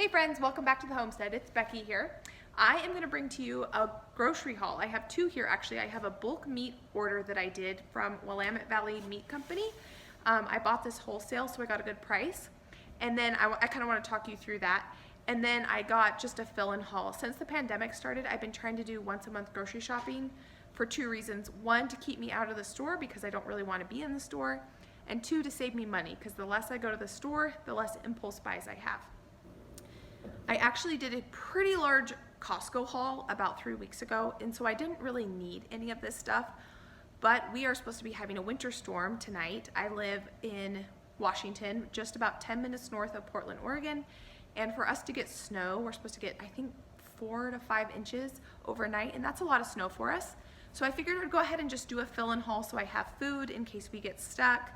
Hey friends, welcome back to the homestead. It's Becky here. I am going to bring to you a grocery haul. I have two here actually. I have a bulk meat order that I did from Willamette Valley Meat Company. I bought this wholesale, so I got a good price. And then I kind of want to talk you through that. And then I got just a fill-in haul. Since the pandemic started, I've been trying to do once a month grocery shopping for two reasons. One, to keep me out of the store because I don't really want to be in the store. And two, to save me money because the less I go to the store, the less impulse buys I have. I actually did a pretty large Costco haul about 3 weeks ago, and so I didn't really need any of this stuff, but we are supposed to be having a winter storm tonight. I live in Washington, just about 10 minutes north of Portland, Oregon, and for us to get snow, we're supposed to get, I think, 4 to 5 inches overnight, and that's a lot of snow for us. So I figured I'd go ahead and just do a fill-in haul so I have food in case we get stuck.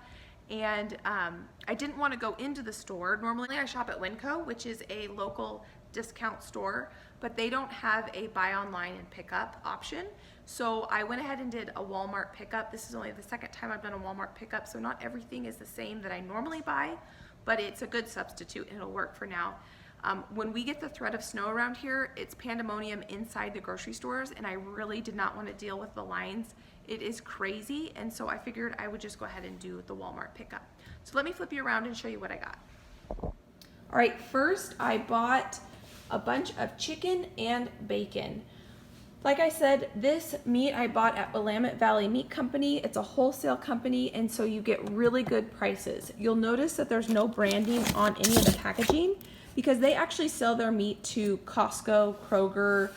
And I didn't want to go into the store. Normally I shop at Winco, which is a local discount store, but they don't have a buy online and pick up option. So I went ahead and did a Walmart pickup. This is only the second time I've done a Walmart pickup, so not everything is the same that I normally buy, but it's a good substitute and it'll work for now. When we get the threat of snow around here, it's pandemonium inside the grocery stores, and I really did not want to deal with the lines. It is crazy, and so I figured I would just go ahead and do the Walmart pickup. So let me flip you around and show you what I got. All right, first I bought a bunch of chicken and bacon. Like I said, this meat I bought at Willamette Valley Meat Company. It's a wholesale company, and so you get really good prices. You'll notice that there's no branding on any of the packaging because they actually sell their meat to Costco, Kroger,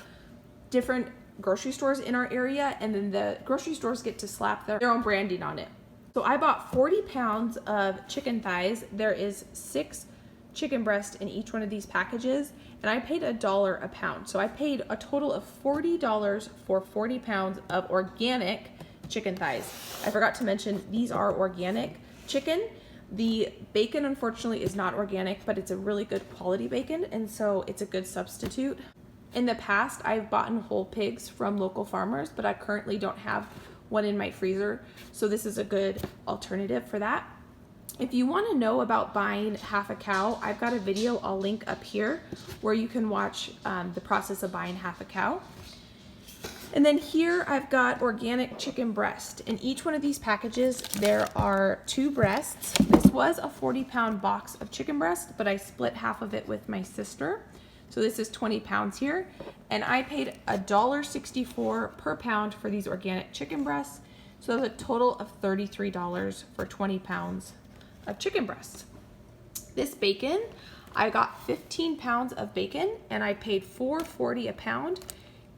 different grocery stores in our area, and then the grocery stores get to slap their own branding on it. So I bought 40 pounds of chicken thighs. There is 6 chicken breasts in each one of these packages, and I paid $1 a pound. So I paid a total of $40 for 40 pounds of organic chicken thighs. I forgot to mention these are organic chicken. The bacon unfortunately is not organic, but it's a really good quality bacon, and so it's a good substitute. In the past, I've bought whole pigs from local farmers, but I currently don't have one in my freezer, so this is a good alternative for that. If you want to know about buying half a cow, I've got a video I'll link up here where you can watch the process of buying half a cow. And then here I've got organic chicken breast. In each one of these packages, there are 2 breasts. This was a 40-pound box of chicken breast, but I split half of it with my sister. So this is 20 pounds here, and I paid $1.64 per pound for these organic chicken breasts. So that's a total of $33 for 20 pounds of chicken breasts. This bacon, I got 15 pounds of bacon, and I paid $4.40 a pound,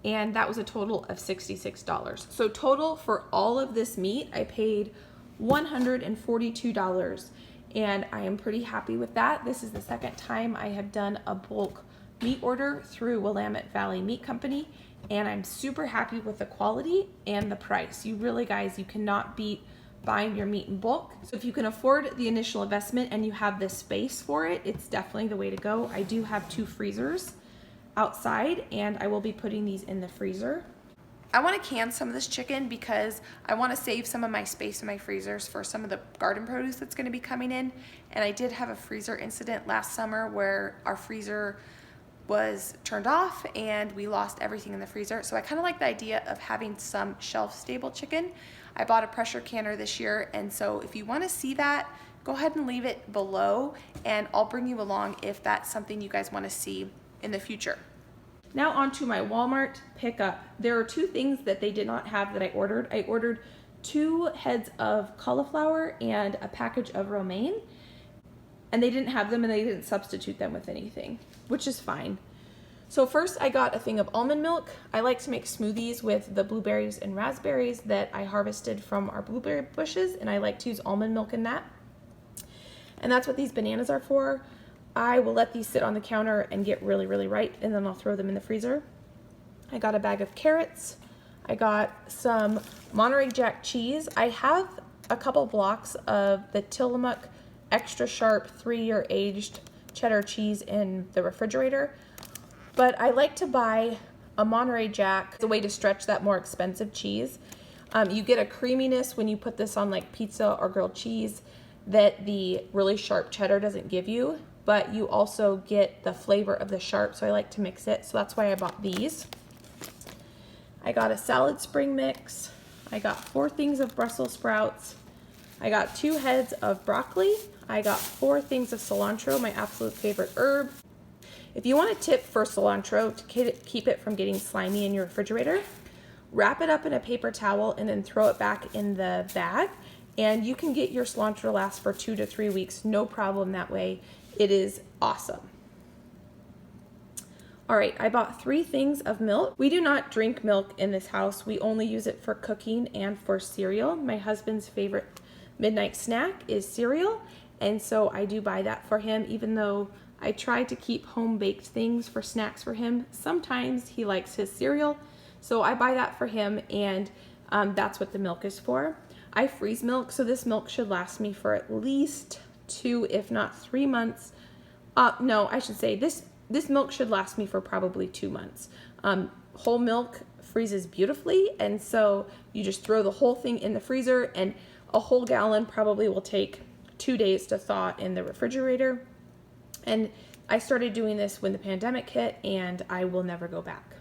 and that was a total of $66. So total for all of this meat, I paid $142, and I am pretty happy with that. This is the second time I have done a bulk meat order through Willamette Valley Meat Company, and I'm super happy with the quality and the price. You really, guys, you cannot beat buying your meat in bulk. So if you can afford the initial investment and you have the space for it, it's definitely the way to go. I do have 2 freezers outside, and I will be putting these in the freezer. I want to can some of this chicken because I want to save some of my space in my freezers for some of the garden produce that's going to be coming in. And I did have a freezer incident last summer where our freezer was turned off and we lost everything in the freezer. So I kind of like the idea of having some shelf stable chicken. I bought a pressure canner this year, and so if you want to see that, go ahead and leave it below and I'll bring you along if that's something you guys want to see in the future. Now on to my Walmart pickup. There are 2 things that they did not have that I ordered. I ordered 2 heads of cauliflower and a package of romaine, and they didn't have them and they didn't substitute them with anything, which is fine. So first I got a thing of almond milk. I like to make smoothies with the blueberries and raspberries that I harvested from our blueberry bushes, and I like to use almond milk in that. And that's what these bananas are for. I will let these sit on the counter and get really, really ripe, and then I'll throw them in the freezer. I got a bag of carrots. I got some Monterey Jack cheese. I have a couple blocks of the Tillamook extra sharp 3-year aged cheddar cheese in the refrigerator, but I like to buy a Monterey Jack as a way to stretch that more expensive cheese. You get a creaminess when you put this on like pizza or grilled cheese that the really sharp cheddar doesn't give you. but you also get the flavor of the sharp, so I like to mix it. So that's why I bought these. I got a salad spring mix. I got 4 things of Brussels sprouts. I got 2 heads of broccoli. I got 4 things of cilantro, my absolute favorite herb. If you want a tip for cilantro to keep it from getting slimy in your refrigerator, wrap it up in a paper towel and then throw it back in the bag, and you can get your cilantro to last for 2 to 3 weeks, no problem that way. It is awesome. All right, I bought 3 things of milk. We do not drink milk in this house. We only use it for cooking and for cereal. My husband's favorite midnight snack is cereal, and so I do buy that for him, even though I try to keep home-baked things for snacks for him. Sometimes he likes his cereal, so I buy that for him, and that's what the milk is for. I freeze milk, so this milk should last me for at least 2, if not 3 months. No, I should say this milk should last me for probably 2 months. Whole milk freezes beautifully, and so you just throw the whole thing in the freezer, and a whole gallon probably will take 2 days to thaw in the refrigerator. And I started doing this when the pandemic hit, and I will never go back.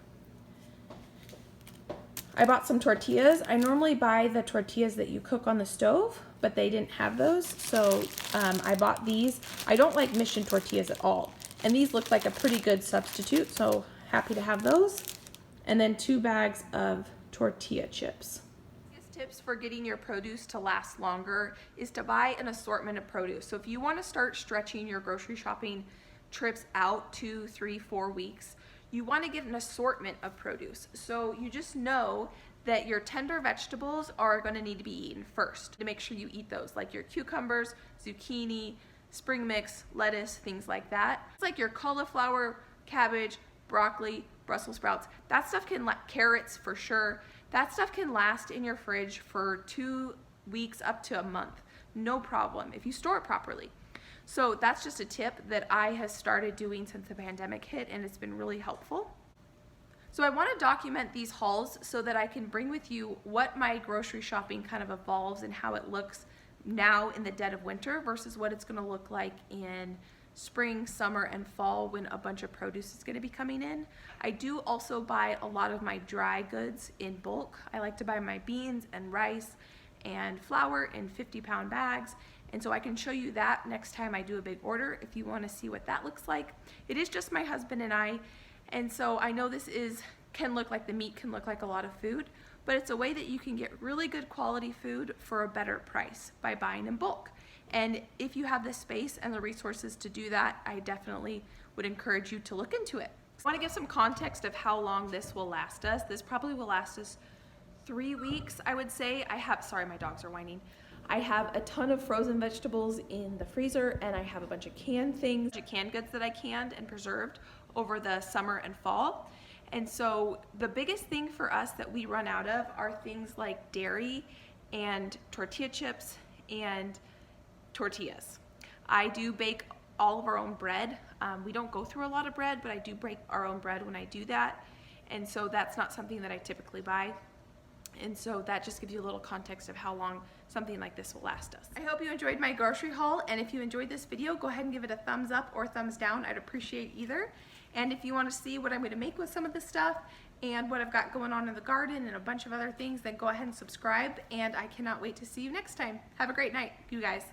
I bought some tortillas. I normally buy the tortillas that you cook on the stove, but they didn't have those, so I bought these. I don't like Mission tortillas at all, and these look like a pretty good substitute, so happy to have those. And then 2 bags of tortilla chips. Tips for getting your produce to last longer is to buy an assortment of produce. So if you want to start stretching your grocery shopping trips out 2, 3, 4 weeks, you want to get an assortment of produce. So you just know that your tender vegetables are going to need to be eaten first, to make sure you eat those, like your cucumbers, zucchini, spring mix, lettuce, things like that. It's like your cauliflower, cabbage, broccoli, Brussels sprouts. That stuff can, carrots for sure. That stuff can last in your fridge for 2 weeks up to a month, no problem, if you store it properly. So that's just a tip that I have started doing since the pandemic hit, and it's been really helpful. So I want to document these hauls so that I can bring with you what my grocery shopping kind of evolves and how it looks now in the dead of winter versus what it's going to look like in spring, summer, and fall when a bunch of produce is going to be coming in. I do also buy a lot of my dry goods in bulk. I like to buy my beans and rice and flour in 50-pound bags, and so I can show you that next time I do a big order if you want to see what that looks like. It is just my husband and I, and so I know this can look like the meat can look like a lot of food, but it's a way that you can get really good quality food for a better price by buying in bulk. And if you have the space and the resources to do that, I definitely would encourage you to look into it. I want to give some context of how long this will last us. This probably will last us 3 weeks, I would say. Sorry, my dogs are whining. I have a ton of frozen vegetables in the freezer, and I have a bunch of canned goods that I canned and preserved over the summer and fall. And so the biggest thing for us that we run out of are things like dairy and tortilla chips and tortillas. I do bake all of our own bread. We don't go through a lot of bread, but I do bake our own bread when I do that. And so that's not something that I typically buy. And so that just gives you a little context of how long something like this will last us. I hope you enjoyed my grocery haul, and if you enjoyed this video, go ahead and give it a thumbs up or thumbs down. I'd appreciate either. And if you want to see what I'm going to make with some of this stuff and what I've got going on in the garden and a bunch of other things, then go ahead and subscribe, and I cannot wait to see you next time. Have a great night, you guys.